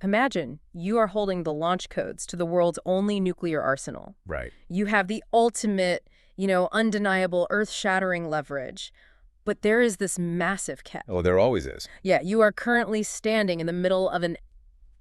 Imagine you are holding the launch codes to the world's only nuclear arsenal. Right. You have the ultimate, undeniable, earth-shattering leverage. But there is this massive catch. Oh, there always is. Yeah, you are currently standing in the middle of an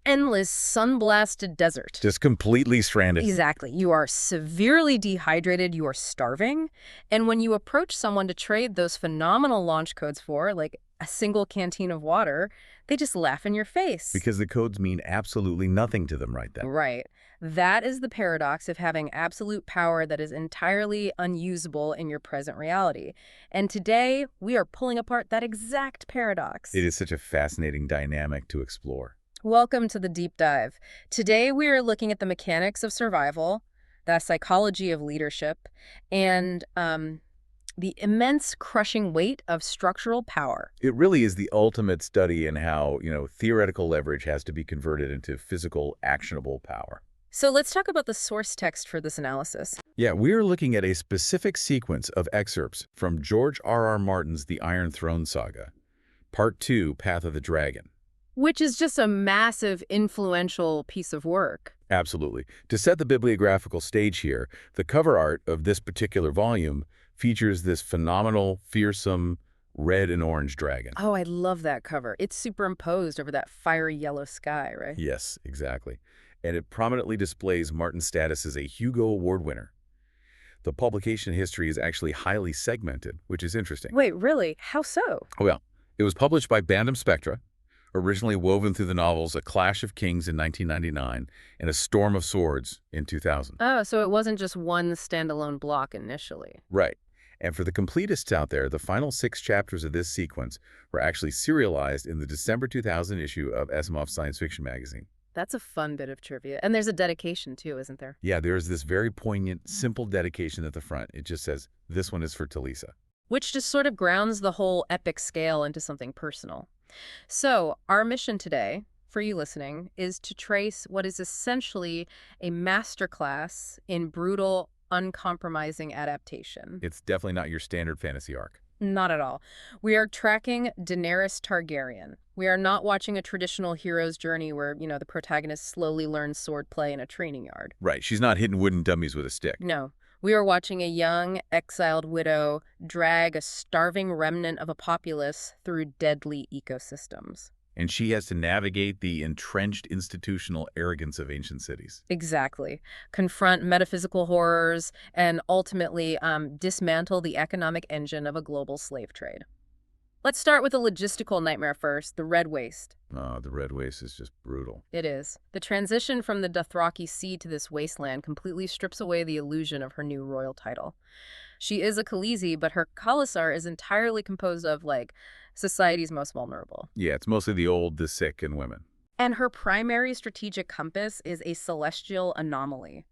endless sun-blasted desert. Just completely stranded. Exactly. You are severely dehydrated, you are starving, and when you approach someone to trade those phenomenal launch codes for, like a single canteen of water, they just laugh in your face. Because the codes mean absolutely nothing to them right then. Right. That is the paradox of having absolute power that is entirely unusable in your present reality. And today, we are pulling apart that exact paradox. It is such a fascinating dynamic to explore. Welcome to the deep dive. Today we are looking at the mechanics of survival, the psychology of leadership, and the immense crushing weight of structural power. It really is the ultimate study in how, theoretical leverage has to be converted into physical, actionable power. So let's talk about the source text for this analysis. Yeah, we're looking at a specific sequence of excerpts from George R.R. Martin's The Iron Throne Saga, Part 2, Path of the Dragon. Which is just a massive, influential piece of work. Absolutely. To set the bibliographical stage here, the cover art of this particular volume features this phenomenal, fearsome, red and orange dragon. Oh, I love that cover. It's superimposed over that fiery yellow sky, right? Yes, exactly. And it prominently displays Martin's status as a Hugo Award winner. The publication history is actually highly segmented, which is interesting. Wait, really? How so? Well, it was published by Bandom Spectra, originally woven through the novels A Clash of Kings in 1999 and A Storm of Swords in 2000. Oh, so it wasn't just one standalone block initially. Right. And for the completists out there, the final 6 chapters of this sequence were actually serialized in the December 2000 issue of Asimov's Science Fiction magazine. That's a fun bit of trivia. And there's a dedication, too, isn't there? Yeah, there's this very poignant, simple dedication at the front. It just says, "This one is for Talisa." Which just sort of grounds the whole epic scale into something personal. So, our mission today, for you listening, is to trace what is essentially a masterclass in brutal, uncompromising adaptation. It's definitely not your standard fantasy arc. Not at all. We are tracking Daenerys Targaryen. We are not watching a traditional hero's journey where, the protagonist slowly learns swordplay in a training yard. Right. She's not hitting wooden dummies with a stick. No. We are watching a young, exiled widow drag a starving remnant of a populace through deadly ecosystems. And she has to navigate the entrenched institutional arrogance of ancient cities. Exactly. Confront metaphysical horrors and ultimately dismantle the economic engine of a global slave trade. Let's start with a logistical nightmare first, the Red Waste. Oh, the Red Waste is just brutal. It is. The transition from the Dothraki Sea to this wasteland completely strips away the illusion of her new royal title. She is a Khaleesi, but her Khalasar is entirely composed of, society's most vulnerable. Yeah, it's mostly the old, the sick, and women. And her primary strategic compass is a celestial anomaly,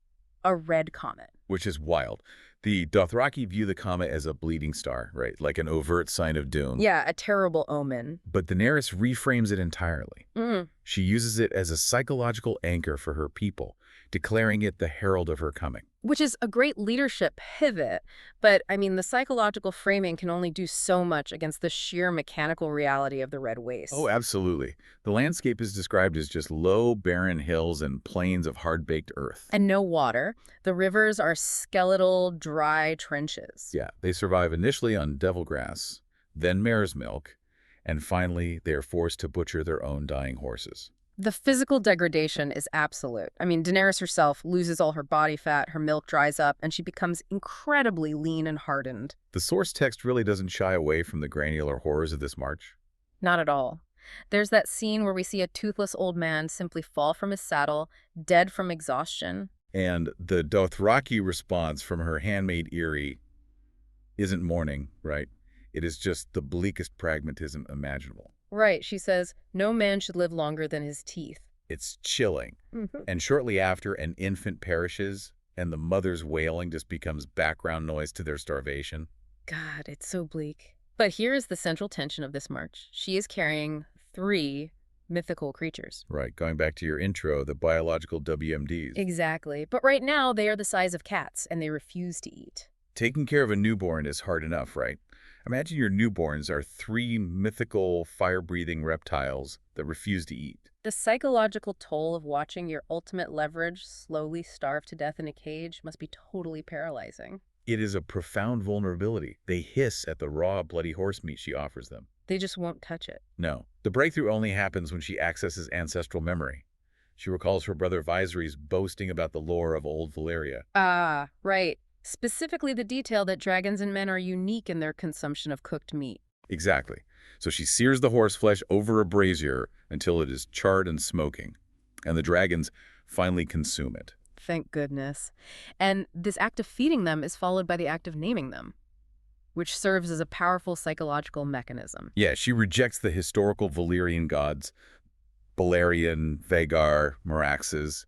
a red comet. Which is wild. The Dothraki view the comet as a bleeding star, right? Like an overt sign of doom. Yeah, a terrible omen. But Daenerys reframes it entirely. She uses it as a psychological anchor for her people, declaring it the herald of her coming. Which is a great leadership pivot, but, the psychological framing can only do so much against the sheer mechanical reality of the Red Waste. Oh, absolutely. The landscape is described as just low, barren hills and plains of hard-baked earth. And no water. The rivers are skeletal, dry trenches. Yeah, they survive initially on devil grass, then mare's milk, and finally they are forced to butcher their own dying horses. The physical degradation is absolute. Daenerys herself loses all her body fat, her milk dries up, and she becomes incredibly lean and hardened. The source text really doesn't shy away from the granular horrors of this march. Not at all. There's that scene where we see a toothless old man simply fall from his saddle, dead from exhaustion. And the Dothraki response from her handmaid Irri isn't mourning, right? It is just the bleakest pragmatism imaginable. Right, she says, no man should live longer than his teeth. It's chilling. And shortly after, an infant perishes, and the mother's wailing just becomes background noise to their starvation. God, it's so bleak. But here is the central tension of this march. She is carrying 3 mythical creatures. Right, going back to your intro, the biological WMDs. Exactly. But right now, they are the size of cats, and they refuse to eat. Taking care of a newborn is hard enough, right? Imagine your newborns are 3 mythical, fire-breathing reptiles that refuse to eat. The psychological toll of watching your ultimate leverage slowly starve to death in a cage must be totally paralyzing. It is a profound vulnerability. They hiss at the raw, bloody horse meat she offers them. They just won't touch it. No, the breakthrough only happens when she accesses ancestral memory. She recalls her brother Viserys boasting about the lore of old Valyria. Ah, right. Specifically the detail that dragons and men are unique in their consumption of cooked meat. Exactly. So she sears the horse flesh over a brazier until it is charred and smoking, and the dragons finally consume it. Thank goodness. And this act of feeding them is followed by the act of naming them, which serves as a powerful psychological mechanism. Yeah, she rejects the historical Valyrian gods, Balerion, Vhagar, Meraxes,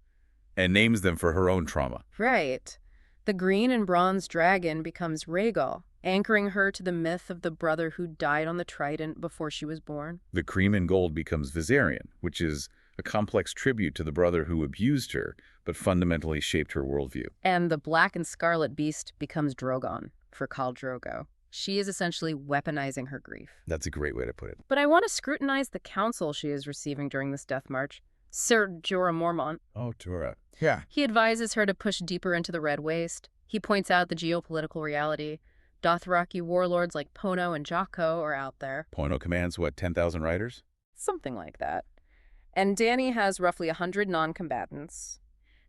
and names them for her own trauma. Right. The green and bronze dragon becomes Rhaegal, anchoring her to the myth of the brother who died on the trident before she was born. The cream and gold becomes Viserion, which is a complex tribute to the brother who abused her, but fundamentally shaped her worldview. And the black and scarlet beast becomes Drogon, for Khal Drogo. She is essentially weaponizing her grief. That's a great way to put it. But I want to scrutinize the counsel she is receiving during this death march. Sir Jorah Mormont. Oh, Jorah. Yeah. He advises her to push deeper into the Red Waste. He points out the geopolitical reality. Dothraki warlords like Pono and Jocko are out there. Pono commands, what, 10,000 riders? Something like that. And Dany has roughly 100 non-combatants.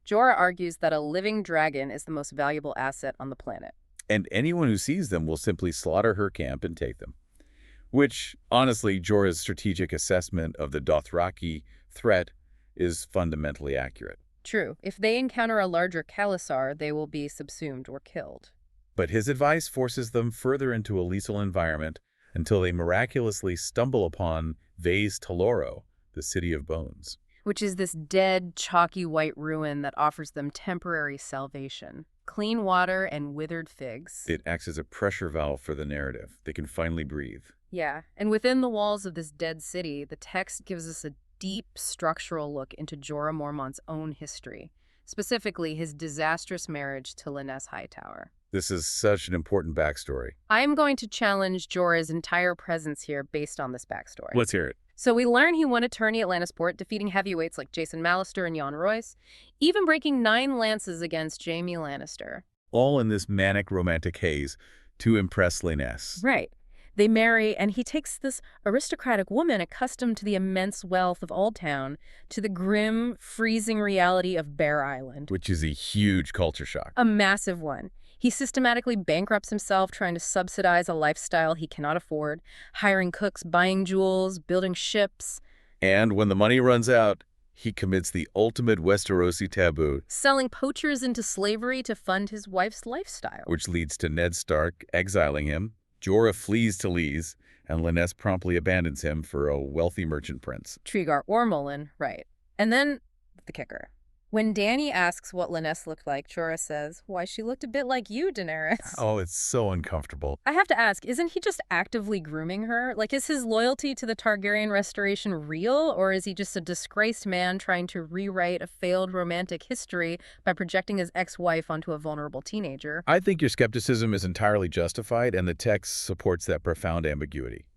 Jorah argues that a living dragon is the most valuable asset on the planet. And anyone who sees them will simply slaughter her camp and take them. Which, honestly, Jorah's strategic assessment of the Dothraki threat is fundamentally accurate. True. If they encounter a larger Khalasar, they will be subsumed or killed. But his advice forces them further into a lethal environment until they miraculously stumble upon Vaes Tolorro, the City of Bones. Which is this dead, chalky white ruin that offers them temporary salvation. Clean water and withered figs. It acts as a pressure valve for the narrative. They can finally breathe. Yeah, and within the walls of this dead city, the text gives us a deep structural look into Jorah Mormont's own history, specifically his disastrous marriage to Lynesse Hightower. This is such an important backstory. I'm going to challenge Jorah's entire presence here based on this backstory. Let's hear it. So we learn he won a tourney at Lannisport, defeating heavyweights like Jason Mallister and Jon Royce, even breaking 9 lances against Jaime Lannister. All in this manic romantic haze to impress Lynesse. Right. They marry, and he takes this aristocratic woman accustomed to the immense wealth of Old Town to the grim, freezing reality of Bear Island. Which is a huge culture shock. A massive one. He systematically bankrupts himself trying to subsidize a lifestyle he cannot afford, hiring cooks, buying jewels, building ships. And when the money runs out, he commits the ultimate Westerosi taboo. Selling poachers into slavery to fund his wife's lifestyle. Which leads to Ned Stark exiling him. Jorah flees to Lys, and Lynesse promptly abandons him for a wealthy merchant prince. Tregar Ormolin, right. And then the kicker. When Dany asks what Lynesse looked like, Jorah says, "Why, she looked a bit like you, Daenerys." Oh, it's so uncomfortable. I have to ask, isn't he just actively grooming her? Like, is his loyalty to the Targaryen restoration real, or is he just a disgraced man trying to rewrite a failed romantic history by projecting his ex-wife onto a vulnerable teenager? I think your skepticism is entirely justified, and the text supports that profound ambiguity.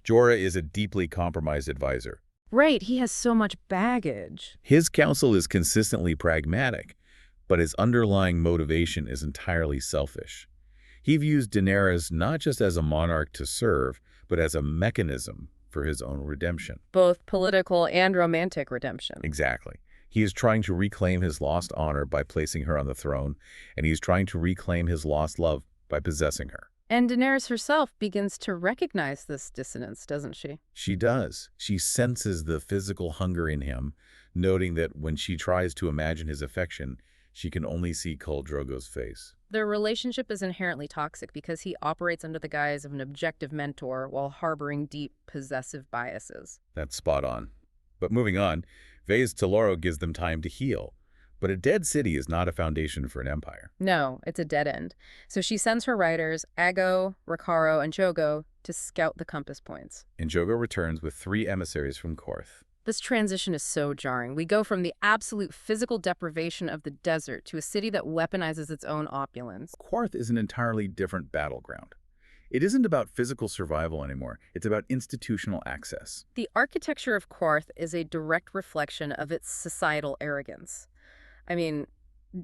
Jorah is a deeply compromised advisor. Right, he has so much baggage. His counsel is consistently pragmatic, but his underlying motivation is entirely selfish. He views Daenerys not just as a monarch to serve, but as a mechanism for his own redemption. Both political and romantic redemption. Exactly. He is trying to reclaim his lost honor by placing her on the throne, and he's trying to reclaim his lost love by possessing her. And Daenerys herself begins to recognize this dissonance, doesn't she? She does. She senses the physical hunger in him, noting that when she tries to imagine his affection, she can only see Khal Drogo's face. Their relationship is inherently toxic because he operates under the guise of an objective mentor while harboring deep, possessive biases. That's spot on. But moving on, Vaes Tolorro gives them time to heal. But a dead city is not a foundation for an empire. No, it's a dead end. So she sends her riders, Aggo, Rakaro, and Jogo, to scout the compass points. And Jogo returns with 3 emissaries from Qarth. This transition is so jarring. We go from the absolute physical deprivation of the desert to a city that weaponizes its own opulence. Qarth is an entirely different battleground. It isn't about physical survival anymore. It's about institutional access. The architecture of Qarth is a direct reflection of its societal arrogance. I mean,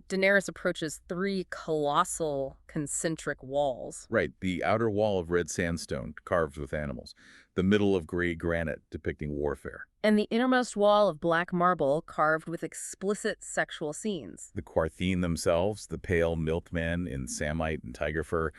Daenerys approaches three colossal concentric walls. Right, the outer wall of red sandstone carved with animals, the middle of gray granite depicting warfare. And the innermost wall of black marble carved with explicit sexual scenes. The Qartheen themselves, the pale milkmen in samite and tiger fur,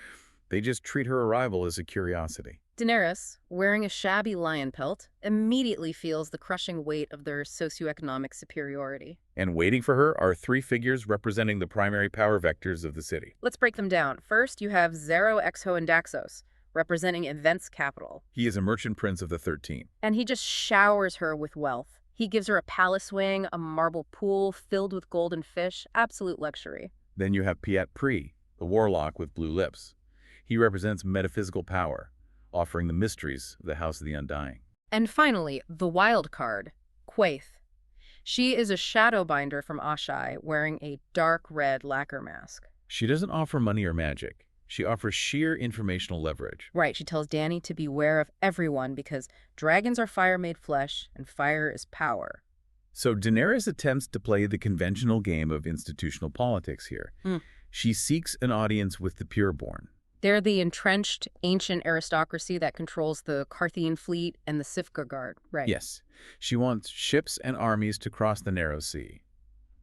they just treat her arrival as a curiosity. Daenerys, wearing a shabby lion pelt, immediately feels the crushing weight of their socioeconomic superiority. And waiting for her are three figures representing the primary power vectors of the city. Let's break them down. First, you have Zero, Exo, and Daxos, representing events capital. He is a merchant prince of the 13. And he just showers her with wealth. He gives her a palace wing, a marble pool filled with golden fish, absolute luxury. Then you have Piat Pri, the warlock with blue lips. He represents metaphysical power, offering the mysteries of the House of the Undying. And finally, the wild card, Quaithe. She is a shadowbinder from Ashai, wearing a dark red lacquer mask. She doesn't offer money or magic. She offers sheer informational leverage. Right, she tells Dany to beware of everyone because dragons are fire made flesh and fire is power. So Daenerys attempts to play the conventional game of institutional politics here. She seeks an audience with the pureborn. They're the entrenched, ancient aristocracy that controls the Qarthian fleet and the Sifka Guard, right? Yes, she wants ships and armies to cross the narrow sea.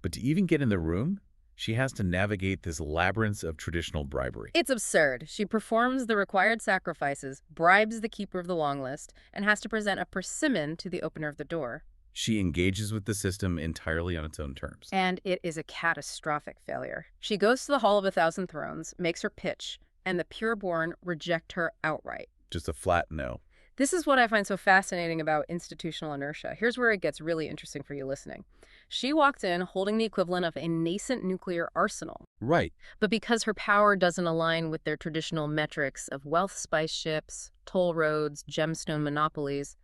But to even get in the room, she has to navigate this labyrinth of traditional bribery. It's absurd. She performs the required sacrifices, bribes the keeper of the long list, and has to present a persimmon to the opener of the door. She engages with the system entirely on its own terms. And it is a catastrophic failure. She goes to the Hall of a Thousand Thrones, makes her pitch, and the pureborn reject her outright. Just a flat no. This is what I find so fascinating about institutional inertia. Here's where it gets really interesting for you listening. She walked in holding the equivalent of a nascent nuclear arsenal. Right. But because her power doesn't align with their traditional metrics of wealth spice ships, toll roads, gemstone monopolies,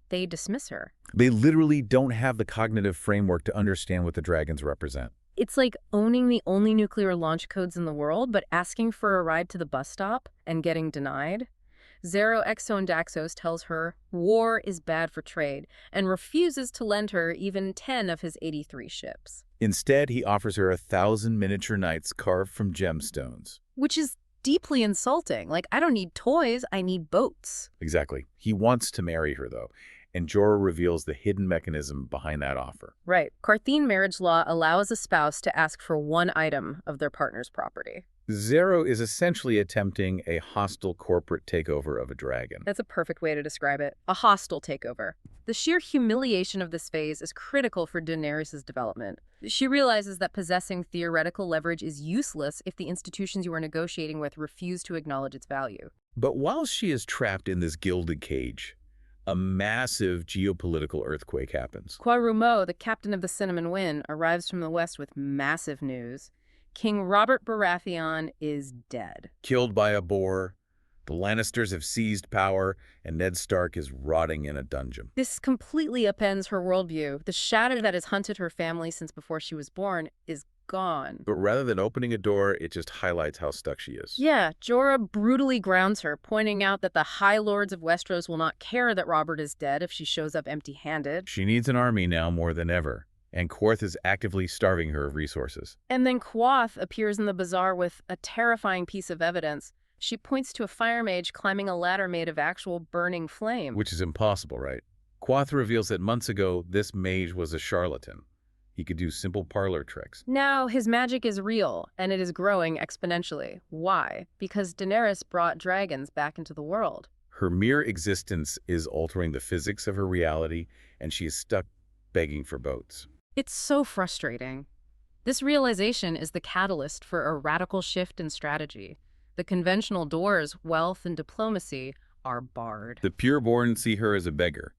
they dismiss her. They literally don't have the cognitive framework to understand what the dragons represent. It's like owning the only nuclear launch codes in the world, but asking for a ride to the bus stop and getting denied. Zero, Exo, and Daxos tells her war is bad for trade and refuses to lend her even 10 of his 83 ships. Instead, he offers her 1,000 miniature knights carved from gemstones. Which is deeply insulting. Like, I don't need toys, I need boats. Exactly. He wants to marry her, though, and Jorah reveals the hidden mechanism behind that offer. Right. Qartheen marriage law allows a spouse to ask for one item of their partner's property. Zero is essentially attempting a hostile corporate takeover of a dragon. That's a perfect way to describe it. A hostile takeover. The sheer humiliation of this phase is critical for Daenerys' development. She realizes that possessing theoretical leverage is useless if the institutions you are negotiating with refuse to acknowledge its value. But while she is trapped in this gilded cage, a massive geopolitical earthquake happens. Quarumo, the captain of the Cinnamon Wind, arrives from the west with massive news. King Robert Baratheon is dead. Killed by a boar, the Lannisters have seized power, and Ned Stark is rotting in a dungeon. This completely upends her worldview. The shadow that has hunted her family since before she was born is gone. But rather than opening a door, it just highlights how stuck she is. Yeah, Jorah brutally grounds her, pointing out that the High Lords of Westeros will not care that Robert is dead if she shows up empty-handed. She needs an army now more than ever, and Qarth is actively starving her of resources. And then Quoth appears in the bazaar with a terrifying piece of evidence. She points to a fire mage climbing a ladder made of actual burning flame. Which is impossible, right? Quoth reveals that months ago, this mage was a charlatan. He could do simple parlor tricks. Now, his magic is real, and it is growing exponentially. Why? Because Daenerys brought dragons back into the world. Her mere existence is altering the physics of her reality, and she is stuck begging for boats. It's so frustrating. This realization is the catalyst for a radical shift in strategy. The conventional doors, wealth, and diplomacy are barred. The pureborn see her as a beggar.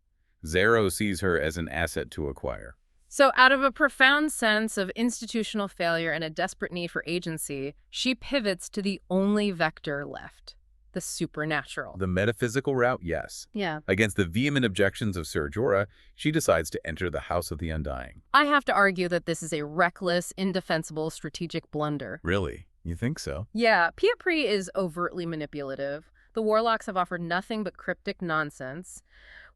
Zero sees her as an asset to acquire. So out of a profound sense of institutional failure and a desperate need for agency, she pivots to the only vector left, the supernatural. The metaphysical route, yes. Yeah. Against the vehement objections of Ser Jorah, she decides to enter the House of the Undying. I have to argue that this is a reckless, indefensible strategic blunder. Really? You think so? Yeah, Piat Pri is overtly manipulative. The The warlocks have offered nothing but cryptic nonsense.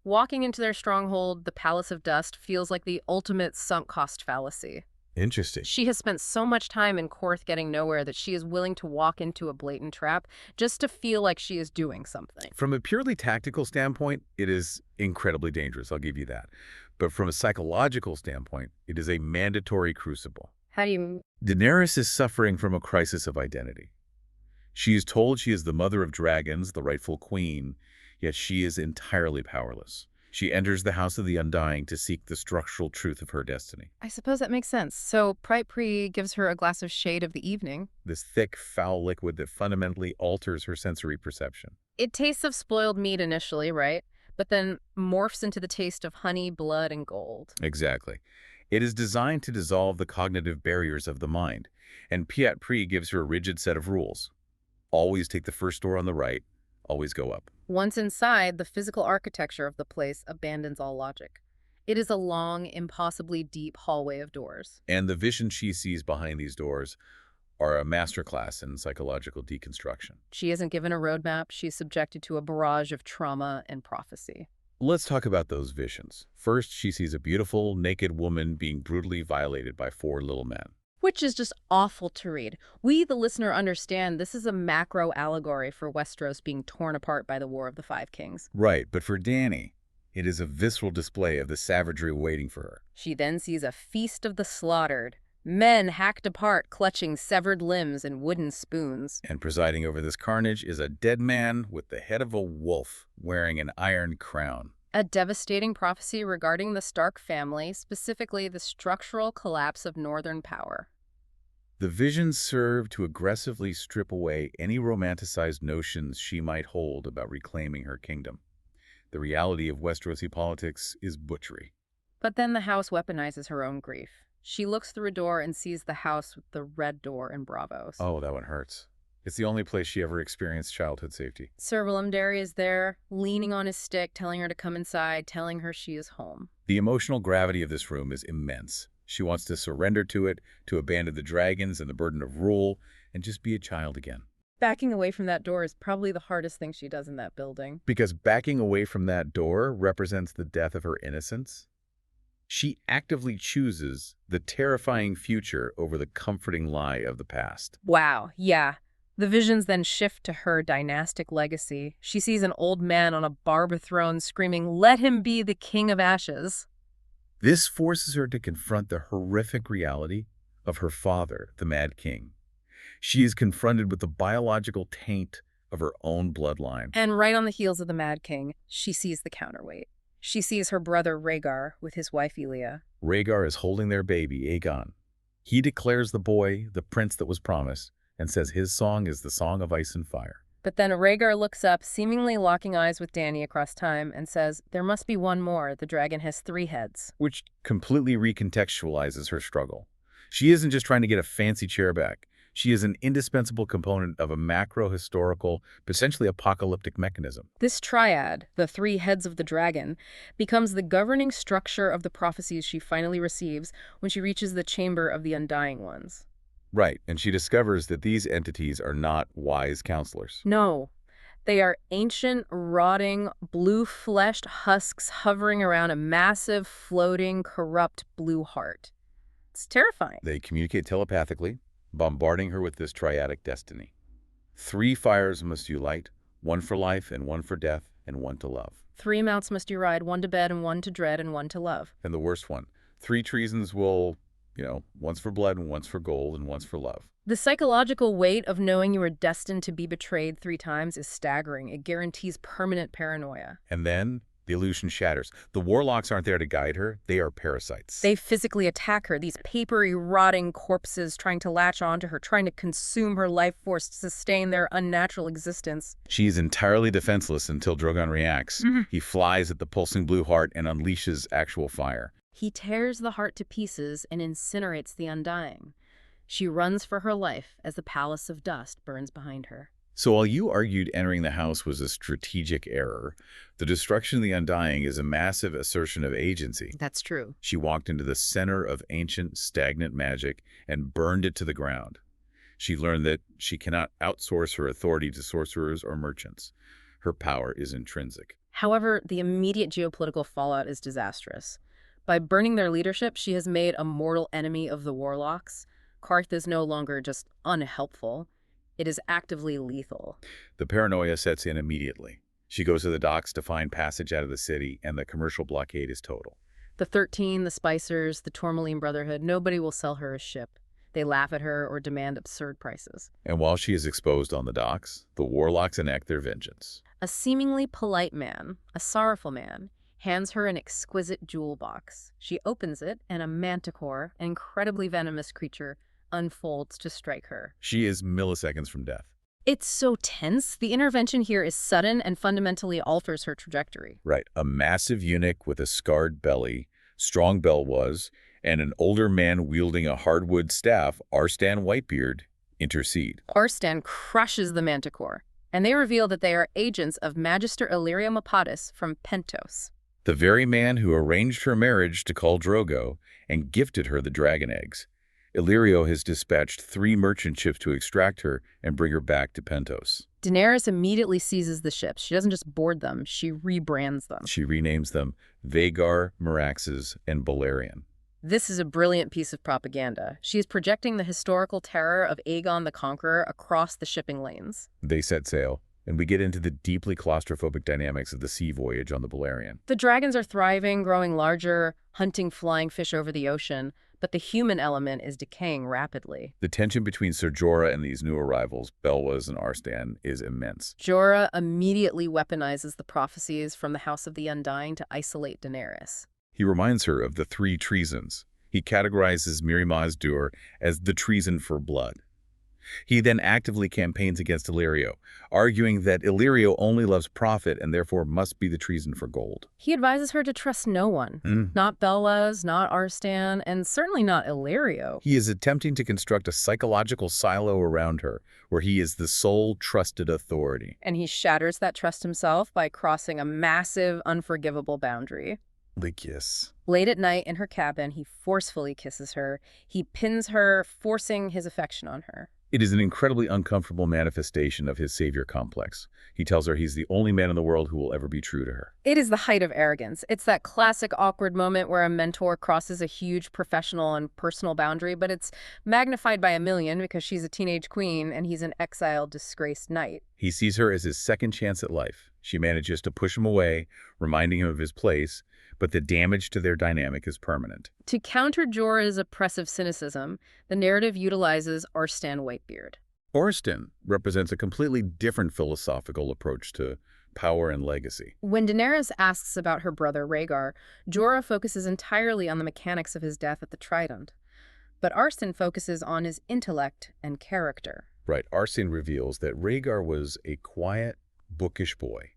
Walking into their stronghold, the Palace of Dust, feels like the ultimate sunk cost fallacy. Interesting. She has spent so much time in Qarth getting nowhere that she is willing to walk into a blatant trap just to feel like she is doing something. From a purely tactical standpoint, it is incredibly dangerous, I'll give you that. But from a psychological standpoint, it is a mandatory crucible. How do you... Daenerys is suffering from a crisis of identity. She is told she is the mother of dragons, the rightful queen, yet she is entirely powerless. She enters the House of the Undying to seek the structural truth of her destiny. I suppose that makes sense. So Pri gives her a glass of shade of the evening. This thick, foul liquid that fundamentally alters her sensory perception. It tastes of spoiled meat initially, right? But then morphs into the taste of honey, blood, and gold. Exactly. It is designed to dissolve the cognitive barriers of the mind, and Pri gives her a rigid set of rules. Always take the first door on the right, always go up. Once inside, the physical architecture of the place abandons all logic. It is a long, impossibly deep hallway of doors. And the vision she sees behind these doors are a masterclass in psychological deconstruction. She isn't given a roadmap. She's subjected to a barrage of trauma and prophecy. Let's talk about those visions. First, she sees a beautiful, naked woman being brutally violated by 4 little men. Which is just awful to read. We, the listener, understand this is a macro allegory for Westeros being torn apart by the War of the Five Kings. Right, but for Dany, it is a visceral display of the savagery waiting for her. She then sees a feast of the slaughtered, men hacked apart, clutching severed limbs and wooden spoons. And presiding over this carnage is a dead man with the head of a wolf wearing an iron crown. A devastating prophecy regarding the Stark family, specifically the structural collapse of Northern power. The visions serve to aggressively strip away any romanticized notions she might hold about reclaiming her kingdom. The reality of Westerosi politics is butchery. But then the house weaponizes her own grief. She looks through a door and sees the house with the red door in Bravos. Oh, that one hurts. It's the only place she ever experienced childhood safety. Sir Willem is there, leaning on his stick, telling her to come inside, telling her she is home. The emotional gravity of this room is immense. She wants to surrender to it, to abandon the dragons and the burden of rule, and just be a child again. Backing away from that door is probably the hardest thing she does in that building. Because backing away from that door represents the death of her innocence. She actively chooses the terrifying future over the comforting lie of the past. Wow, yeah. The visions then shift to her dynastic legacy. She sees an old man on a barber throne screaming, "Let him be the king of ashes." This forces her to confront the horrific reality of her father, the Mad King. She is confronted with the biological taint of her own bloodline. And right on the heels of the Mad King, she sees the counterweight. She sees her brother Rhaegar with his wife Elia. Rhaegar is holding their baby, Aegon. He declares the boy the prince that was promised and says his song is the song of ice and fire. But then Rhaegar looks up, seemingly locking eyes with Dany across time, and says, "There must be one more. The dragon has 3 heads." Which completely recontextualizes her struggle. She isn't just trying to get a fancy chair back. She is an indispensable component of a macro-historical, potentially apocalyptic mechanism. This triad, the 3 heads of the dragon, becomes the governing structure of the prophecies she finally receives when she reaches the chamber of the Undying Ones. Right, and she discovers that these entities are not wise counselors. No, they are ancient, rotting, blue-fleshed husks hovering around a massive, floating, corrupt blue heart. It's terrifying. They communicate telepathically, bombarding her with this triadic destiny. 3 fires must you light, 1 for life and 1 for death and 1 to love. 3 mounts must you ride, 1 to bed and 1 to dread and 1 to love. And the worst one, 3 treasons will, one's for blood and one's for gold and one's for love. The psychological weight of knowing you are destined to be betrayed 3 times is staggering. It guarantees permanent paranoia. And then the illusion shatters. The warlocks aren't there to guide her. They are parasites. They physically attack her, these papery, rotting corpses trying to latch onto her, trying to consume her life force to sustain their unnatural existence. She's entirely defenseless until Drogon reacts. He flies at the pulsing blue heart and unleashes actual fire. He tears the heart to pieces and incinerates the Undying. She runs for her life as the Palace of Dust burns behind her. So while you argued entering the house was a strategic error, the destruction of the Undying is a massive assertion of agency. That's true. She walked into the center of ancient, stagnant magic and burned it to the ground. She learned that she cannot outsource her authority to sorcerers or merchants. Her power is intrinsic. However, the immediate geopolitical fallout is disastrous. By burning their leadership, she has made a mortal enemy of the warlocks. Qarth is no longer just unhelpful. It is actively lethal. The paranoia sets in immediately. She goes to the docks to find passage out of the city, and the commercial blockade is total. The 13, the Spicers, the Tourmaline Brotherhood, nobody will sell her a ship. They laugh at her or demand absurd prices. And while she is exposed on the docks, the warlocks enact their vengeance. A seemingly polite man, a sorrowful man, hands her an exquisite jewel box. She opens it, and a manticore, an incredibly venomous creature, unfolds to strike her. She is milliseconds from death. It's so tense. The intervention here is sudden and fundamentally alters her trajectory. Right. A massive eunuch with a scarred belly, strong bell was, and an older man wielding a hardwood staff, Arstan Whitebeard, intercede. Arstan crushes the manticore, and they reveal that they are agents of Magister Illyrio Mapatis from Pentos. The very man who arranged her marriage to Khal Drogo and gifted her the dragon eggs. Illyrio has dispatched 3 merchant ships to extract her and bring her back to Pentos. Daenerys immediately seizes the ships. She doesn't just board them, she rebrands them. She renames them Vhagar, Meraxes, and Balerion. This is a brilliant piece of propaganda. She is projecting the historical terror of Aegon the Conqueror across the shipping lanes. They set sail, and we get into the deeply claustrophobic dynamics of the sea voyage on the Balerion. The dragons are thriving, growing larger, hunting flying fish over the ocean, but the human element is decaying rapidly. The tension between Ser Jorah and these new arrivals, Belwas and Arstan, is immense. Jorah immediately weaponizes the prophecies from the House of the Undying to isolate Daenerys. He reminds her of the 3 treasons. He categorizes Mirri Maz Duur as the treason for blood. He then actively campaigns against Illyrio, arguing that Illyrio only loves profit and therefore must be the treason for gold. He advises her to trust no one. Not Belwas, not Arstan, and certainly not Illyrio. He is attempting to construct a psychological silo around her, where he is the sole trusted authority. And he shatters that trust himself by crossing a massive, unforgivable boundary. The kiss. Late at night in her cabin, he forcefully kisses her. He pins her, forcing his affection on her. It is an incredibly uncomfortable manifestation of his savior complex. He tells her he's the only man in the world who will ever be true to her. It is the height of arrogance. It's that classic awkward moment where a mentor crosses a huge professional and personal boundary, but it's magnified by a million because she's a teenage queen and he's an exiled, disgraced knight. He sees her as his second chance at life. She manages to push him away, reminding him of his place, but the damage to their dynamic is permanent. To counter Jorah's oppressive cynicism, the narrative utilizes Arstan Whitebeard. Arstan represents a completely different philosophical approach to power and legacy. When Daenerys asks about her brother Rhaegar, Jorah focuses entirely on the mechanics of his death at the Trident. But Arstan focuses on his intellect and character. Right, Arstan reveals that Rhaegar was a quiet, bookish boy.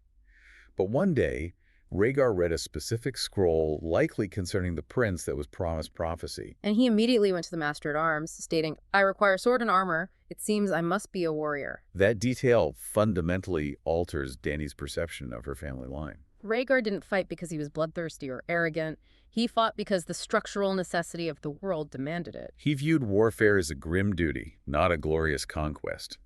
But one day, Rhaegar read a specific scroll, likely concerning the prince that was promised prophecy. And he immediately went to the Master-at-Arms, stating, "I require sword and armor. It seems I must be a warrior." That detail fundamentally alters Dany's perception of her family line. Rhaegar didn't fight because he was bloodthirsty or arrogant. He fought because the structural necessity of the world demanded it. He viewed warfare as a grim duty, not a glorious conquest.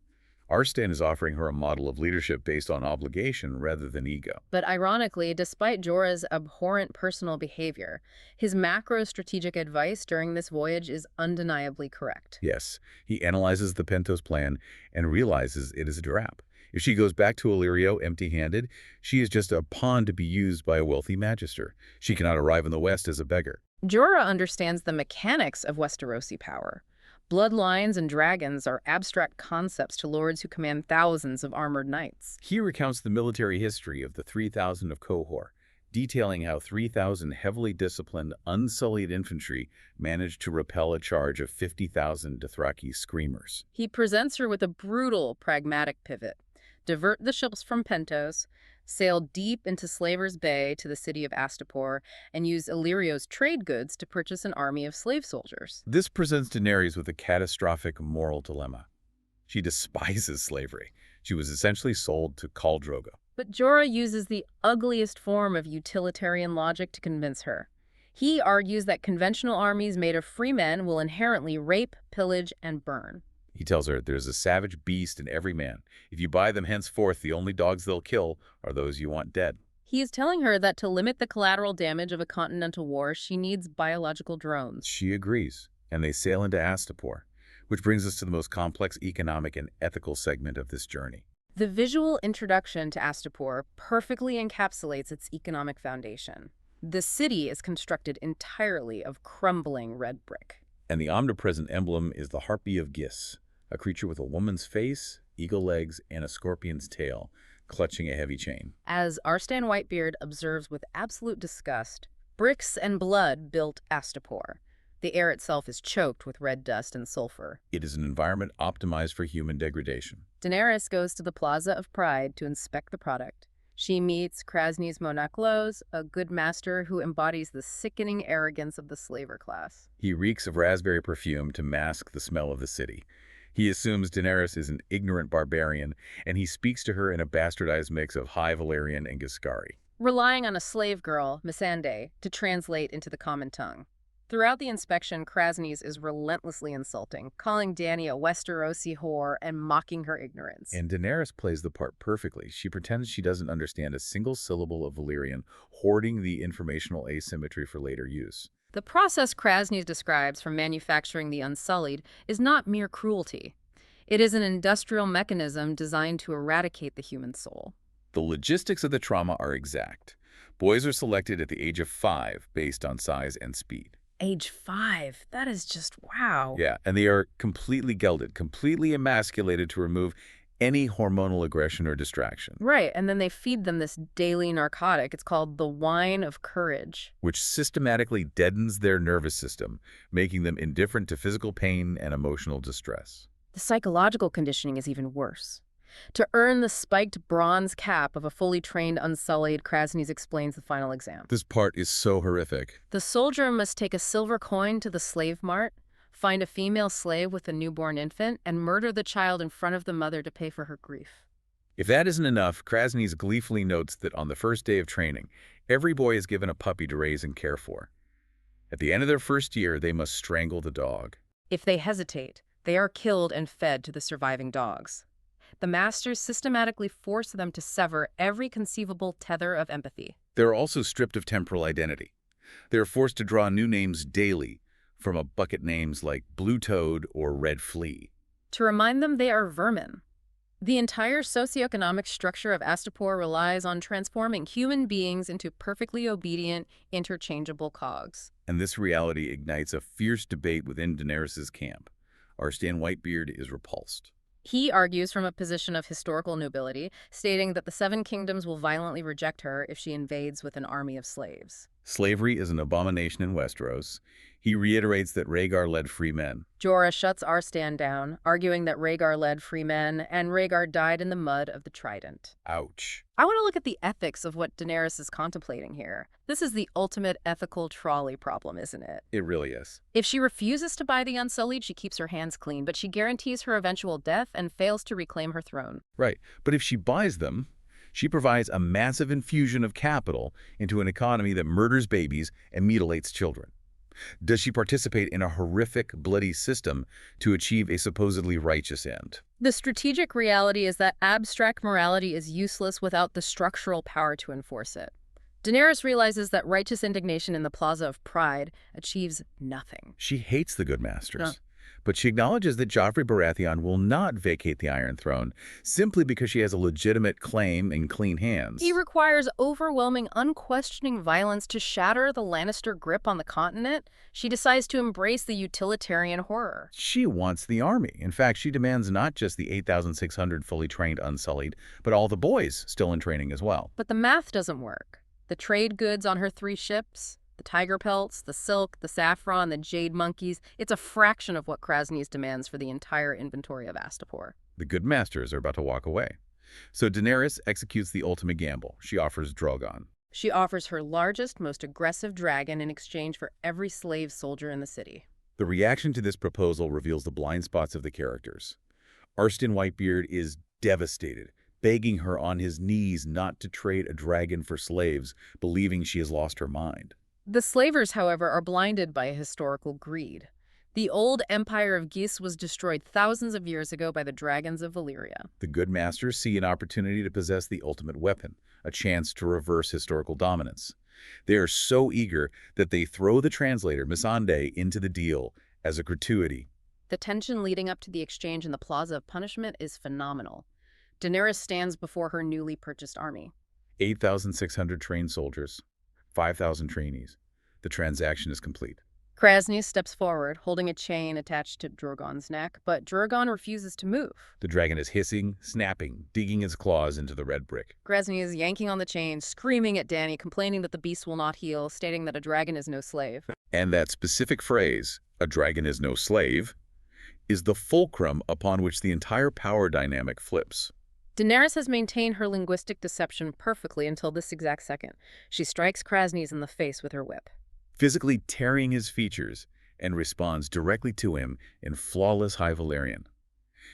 Arstan is offering her a model of leadership based on obligation rather than ego. But ironically, despite Jorah's abhorrent personal behavior, his macro-strategic advice during this voyage is undeniably correct. Yes, he analyzes the Pentos plan and realizes it is a trap. If she goes back to Illyrio empty-handed, she is just a pawn to be used by a wealthy magister. She cannot arrive in the West as a beggar. Jorah understands the mechanics of Westerosi power. Bloodlines and dragons are abstract concepts to lords who command thousands of armored knights. He recounts the military history of the 3,000 of Qohor, detailing how 3,000 heavily disciplined, unsullied infantry managed to repel a charge of 50,000 Dothraki screamers. He presents her with a brutal, pragmatic pivot. Divert the ships from Pentos, sail deep into Slaver's Bay to the city of Astapor, and use Illyrio's trade goods to purchase an army of slave soldiers. This presents Daenerys with a catastrophic moral dilemma. She despises slavery. She was essentially sold to Khal Drogo. But Jorah uses the ugliest form of utilitarian logic to convince her. He argues that conventional armies made of free men will inherently rape, pillage, and burn. He tells her, "There's a savage beast in every man. If you buy them henceforth, the only dogs they'll kill are those you want dead." He is telling her that to limit the collateral damage of a continental war, she needs biological drones. She agrees, and they sail into Astapor, which brings us to the most complex economic and ethical segment of this journey. The visual introduction to Astapor perfectly encapsulates its economic foundation. The city is constructed entirely of crumbling red brick. And the omnipresent emblem is the Harpy of Gis, a creature with a woman's face, eagle legs, and a scorpion's tail, clutching a heavy chain. As Arstan Whitebeard observes with absolute disgust, bricks and blood built Astapor. The air itself is choked with red dust and sulfur. It is an environment optimized for human degradation. Daenerys goes to the Plaza of Pride to inspect the product. She meets Krasny's Monaclos, a good master who embodies the sickening arrogance of the slaver class. He reeks of raspberry perfume to mask the smell of the city. He assumes Daenerys is an ignorant barbarian, and he speaks to her in a bastardized mix of High Valyrian and Giscari. Relying on a slave girl, Missandei, to translate into the common tongue. Throughout the inspection, Krasny's is relentlessly insulting, calling Dany a Westerosi whore and mocking her ignorance. And Daenerys plays the part perfectly. She pretends she doesn't understand a single syllable of Valyrian, hoarding the informational asymmetry for later use. The process Krasny describes for manufacturing the Unsullied is not mere cruelty. It is an industrial mechanism designed to eradicate the human soul. The logistics of the trauma are exact. Boys are selected at the age of 5 based on size and speed. Age 5. That is just wow. Yeah, and they are completely gelded, completely emasculated to remove any hormonal aggression or distraction. Right, and then they feed them this daily narcotic. It's called the wine of courage, which systematically deadens their nervous system, making them indifferent to physical pain and emotional distress. The psychological conditioning is even worse. To earn the spiked bronze cap of a fully trained Unsullied, Krasny explains the final exam. This part is so horrific. The soldier must take a silver coin to the slave mart, find a female slave with a newborn infant, and murder the child in front of the mother to pay for her grief. If that isn't enough, Krasny gleefully notes that on the first day of training, every boy is given a puppy to raise and care for. At the end of their first year, they must strangle the dog. If they hesitate, they are killed and fed to the surviving dogs. The masters systematically force them to sever every conceivable tether of empathy. They're also stripped of temporal identity. They're forced to draw new names daily from a bucket names like Blue Toad or Red Flea. To remind them they are vermin. The entire socioeconomic structure of Astapor relies on transforming human beings into perfectly obedient, interchangeable cogs. And this reality ignites a fierce debate within Daenerys' camp. Arstan Whitebeard is repulsed. He argues from a position of historical nobility, stating that the Seven Kingdoms will violently reject her if she invades with an army of slaves. Slavery is an abomination in Westeros. He reiterates that Rhaegar led free men. Jorah shuts Arstan down, arguing that Rhaegar led free men, and Rhaegar died in the mud of the Trident. Ouch. I want to look at the ethics of what Daenerys is contemplating here. This is the ultimate ethical trolley problem, isn't it? It really is. If she refuses to buy the Unsullied, she keeps her hands clean, but she guarantees her eventual death and fails to reclaim her throne. Right. But if she buys them, she provides a massive infusion of capital into an economy that murders babies and mutilates children. Does she participate in a horrific, bloody system to achieve a supposedly righteous end? The strategic reality is that abstract morality is useless without the structural power to enforce it. Daenerys realizes that righteous indignation in the Plaza of Pride achieves nothing. She hates the good masters. But she acknowledges that Joffrey Baratheon will not vacate the Iron Throne simply because she has a legitimate claim and clean hands. He requires overwhelming, unquestioning violence to shatter the Lannister grip on the continent. She decides to embrace the utilitarian horror. She wants the army. In fact, she demands not just the 8,600 fully trained Unsullied, but all the boys still in training as well. But the math doesn't work. The trade goods on her 3 ships, the tiger pelts, the silk, the saffron, the jade monkeys, it's a fraction of what Krasny demands for the entire inventory of Astapor. The good masters are about to walk away. So Daenerys executes the ultimate gamble. She offers Drogon. She offers her largest, most aggressive dragon in exchange for every slave soldier in the city. The reaction to this proposal reveals the blind spots of the characters. Arstan Whitebeard is devastated, begging her on his knees not to trade a dragon for slaves, believing she has lost her mind. The slavers, however, are blinded by historical greed. The old empire of Gis was destroyed thousands of years ago by the dragons of Valyria. The good masters see an opportunity to possess the ultimate weapon, a chance to reverse historical dominance. They are so eager that they throw the translator, Missandei, into the deal as a gratuity. The tension leading up to the exchange in the Plaza of Punishment is phenomenal. Daenerys stands before her newly purchased army. 8,600 trained soldiers, 5,000 trainees. The transaction is complete. Krasny steps forward, holding a chain attached to Drogon's neck, but Drogon refuses to move. The dragon is hissing, snapping, digging its claws into the red brick. Krasny is yanking on the chain, screaming at Dany, complaining that the beast will not heal, stating that a dragon is no slave. And that specific phrase, "a dragon is no slave," is the fulcrum upon which the entire power dynamic flips. Daenerys has maintained her linguistic deception perfectly until this exact second. She strikes Krasny in the face with her whip, Physically tearing his features, and responds directly to him in flawless High Valyrian.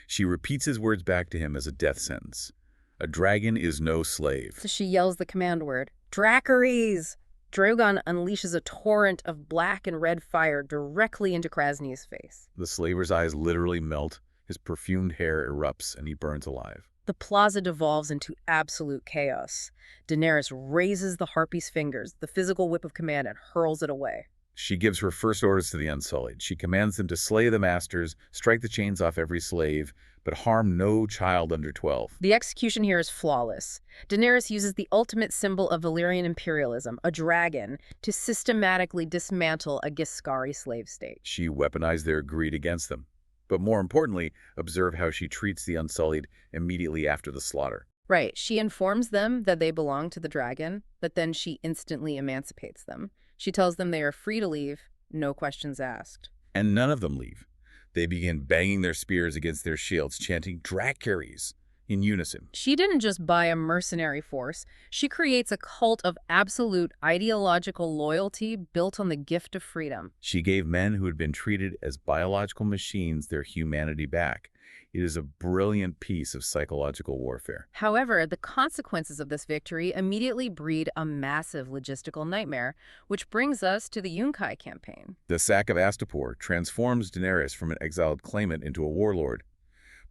She repeats his words back to him as a death sentence. A dragon is no slave. so she yells the command word, Dracarys! Drogon unleashes a torrent of black and red fire directly into Krasny's face. The slaver's eyes literally melt, his perfumed hair erupts, and he burns alive. The plaza devolves into absolute chaos. Daenerys raises the Harpy's fingers, the physical whip of command, and hurls it away. She gives her first orders to the Unsullied. She commands them to slay the masters, strike the chains off every slave, but harm no child under 12. The execution here is flawless. Daenerys uses the ultimate symbol of Valyrian imperialism, a dragon, to systematically dismantle a Giscari slave state. She weaponized their greed against them. But more importantly, observe how she treats the Unsullied immediately after the slaughter. Right, she informs them that they belong to the dragon, but then she instantly emancipates them. She tells them they are free to leave, no questions asked. And none of them leave. They begin banging their spears against their shields, chanting Dracarys in unison. She didn't just buy a mercenary force. She creates a cult of absolute ideological loyalty built on the gift of freedom. She gave men who had been treated as biological machines their humanity back. It is a brilliant piece of psychological warfare. However, the consequences of this victory immediately breed a massive logistical nightmare, which brings us to the Yunkai campaign. The sack of Astapor transforms Daenerys from an exiled claimant into a warlord,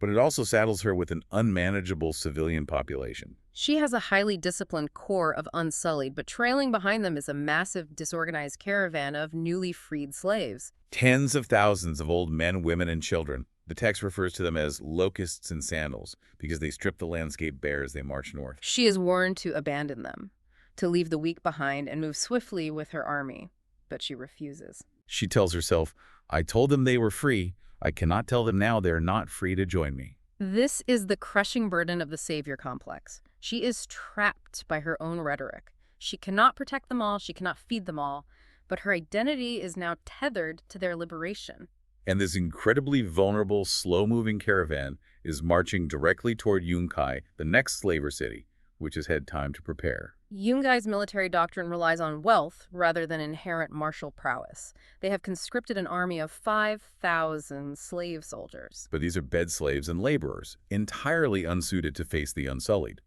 but it also saddles her with an unmanageable civilian population. She has a highly disciplined core of Unsullied, but trailing behind them is a massive, disorganized caravan of newly freed slaves. Tens of thousands of old men, women, and children. The text refers to them as locusts in sandals because they strip the landscape bare as they march north. She is warned to abandon them, to leave the weak behind and move swiftly with her army, but she refuses. She tells herself, "I told them they were free. I cannot tell them now they're not free to join me." This is the crushing burden of the savior complex. She is trapped by her own rhetoric. She cannot protect them all, she cannot feed them all, but her identity is now tethered to their liberation. And this incredibly vulnerable, slow-moving caravan is marching directly toward Yunkai, the next slaver city, which has had time to prepare. Yungai's military doctrine relies on wealth rather than inherent martial prowess. They have conscripted an army of 5,000 slave soldiers. But these are bed slaves and laborers, entirely unsuited to face the Unsullied.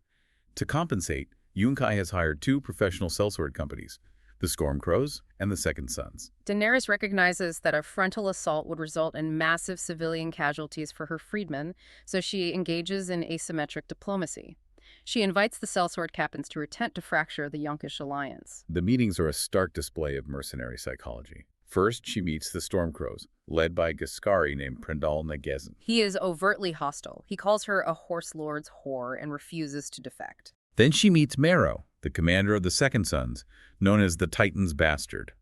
To compensate, Yunkai has hired 2 professional sellsword companies, the Stormcrows and the Second Sons. Daenerys recognizes that a frontal assault would result in massive civilian casualties for her freedmen, so she engages in asymmetric diplomacy. She invites the sellsword captains to her tent to fracture the Yunkish alliance. The meetings are a stark display of mercenary psychology. First, she meets the Stormcrows, led by a Giscari named Prendal Nagezin. He is overtly hostile. He calls her a horse lord's whore and refuses to defect. Then she meets Marrow, the commander of the Second Sons, known as the Titan's Bastard.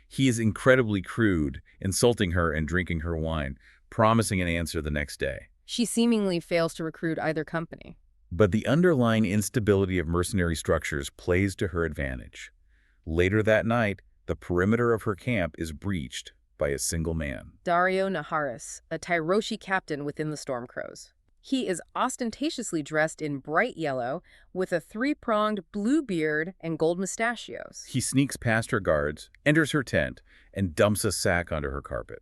He is incredibly crude, insulting her and drinking her wine, promising an answer the next day. She seemingly fails to recruit either company. But the underlying instability of mercenary structures plays to her advantage. Later that night, the perimeter of her camp is breached by a single man. Daario Naharis, a Tyroshi captain within the Stormcrows. He is ostentatiously dressed in bright yellow with a 3-pronged blue beard and gold mustachios. He sneaks past her guards, enters her tent, and dumps a sack onto her carpet.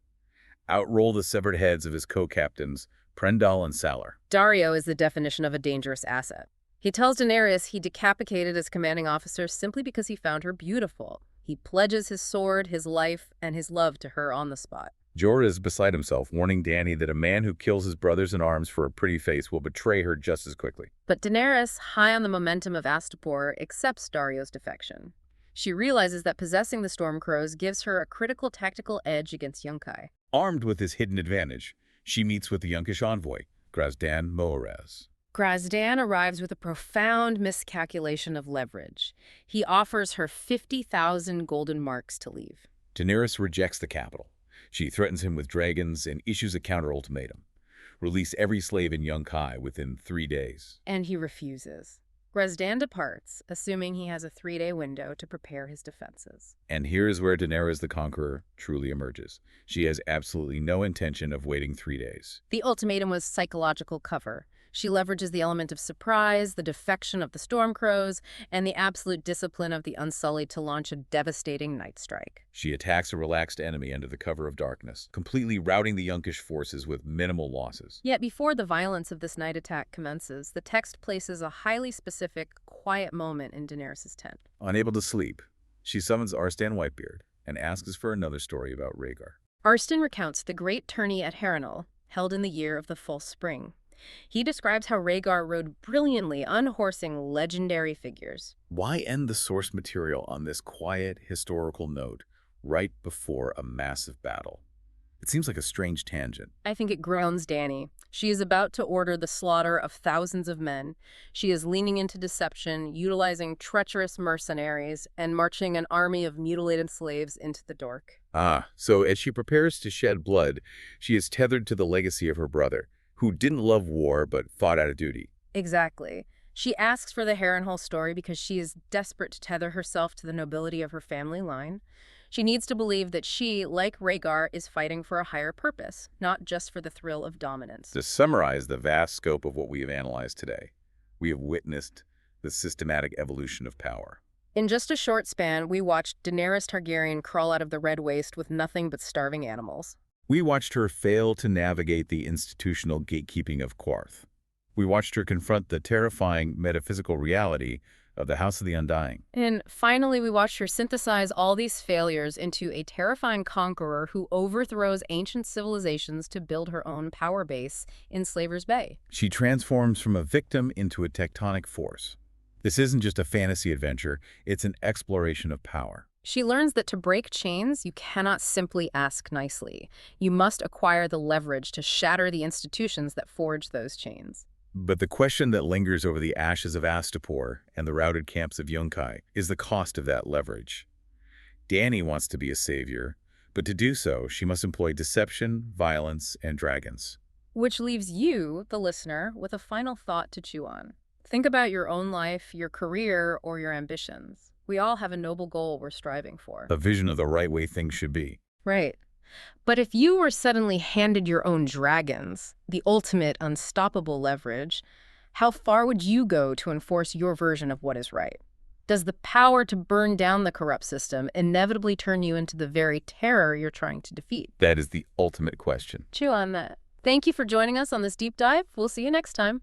Out roll the severed heads of his co-captains, Prendal and Salar. Daario is the definition of a dangerous asset. He tells Daenerys he decapitated his commanding officer simply because he found her beautiful. He pledges his sword, his life, and his love to her on the spot. Jorah is beside himself, warning Dany that a man who kills his brothers in arms for a pretty face will betray her just as quickly. But Daenerys, high on the momentum of Astapor, accepts Daario's defection. She realizes that possessing the Stormcrows gives her a critical tactical edge against Yunkai. Armed with this hidden advantage, she meets with the Yunkish envoy, Grazdan Moarez. Grazdan arrives with a profound miscalculation of leverage. He offers her 50,000 golden marks to leave. Daenerys rejects the capital. She threatens him with dragons and issues a counter-ultimatum. Release every slave in Yunkai within 3 days. And he refuses. Grazdan departs, assuming he has a 3-day window to prepare his defenses. And here's where Daenerys the Conqueror truly emerges. She has absolutely no intention of waiting 3 days. The ultimatum was psychological cover. She leverages the element of surprise, the defection of the Stormcrows, and the absolute discipline of the Unsullied to launch a devastating night strike. She attacks a relaxed enemy under the cover of darkness, completely routing the Yunkish forces with minimal losses. Yet before the violence of this night attack commences, the text places a highly specific, quiet moment in Daenerys' tent. Unable to sleep, she summons Arstan Whitebeard and asks for another story about Rhaegar. Arstan recounts the great tourney at Harrenhal, held in the year of the False Spring. He describes how Rhaegar rode brilliantly, unhorsing legendary figures. Why end the source material on this quiet, historical note right before a massive battle? It seems like a strange tangent. I think it grounds Dany. She is about to order the slaughter of thousands of men. She is leaning into deception, utilizing treacherous mercenaries, and marching an army of mutilated slaves into the Dork. So as she prepares to shed blood, she is tethered to the legacy of her brother, who didn't love war but fought out of duty. Exactly. She asks for the Harrenhal story because she is desperate to tether herself to the nobility of her family line. She needs to believe that she, like Rhaegar, is fighting for a higher purpose, not just for the thrill of dominance. To summarize the vast scope of what we have analyzed today, we have witnessed the systematic evolution of power. In just a short span, we watched Daenerys Targaryen crawl out of the Red Waste with nothing but starving animals. We watched her fail to navigate the institutional gatekeeping of Qarth. We watched her confront the terrifying metaphysical reality of the House of the Undying. And finally, we watched her synthesize all these failures into a terrifying conqueror who overthrows ancient civilizations to build her own power base in Slaver's Bay. She transforms from a victim into a tectonic force. This isn't just a fantasy adventure, it's an exploration of power. She learns that to break chains, you cannot simply ask nicely. You must acquire the leverage to shatter the institutions that forge those chains. But the question that lingers over the ashes of Astapor and the routed camps of Yunkai is the cost of that leverage. Dany wants to be a savior, but to do so, she must employ deception, violence, and dragons. Which leaves you, the listener, with a final thought to chew on. Think about your own life, your career, or your ambitions. We all have a noble goal we're striving for. A vision of the right way things should be. Right. But if you were suddenly handed your own dragons, the ultimate unstoppable leverage, how far would you go to enforce your version of what is right? Does the power to burn down the corrupt system inevitably turn you into the very terror you're trying to defeat? That is the ultimate question. Chew on that. Thank you for joining us on this deep dive. We'll see you next time.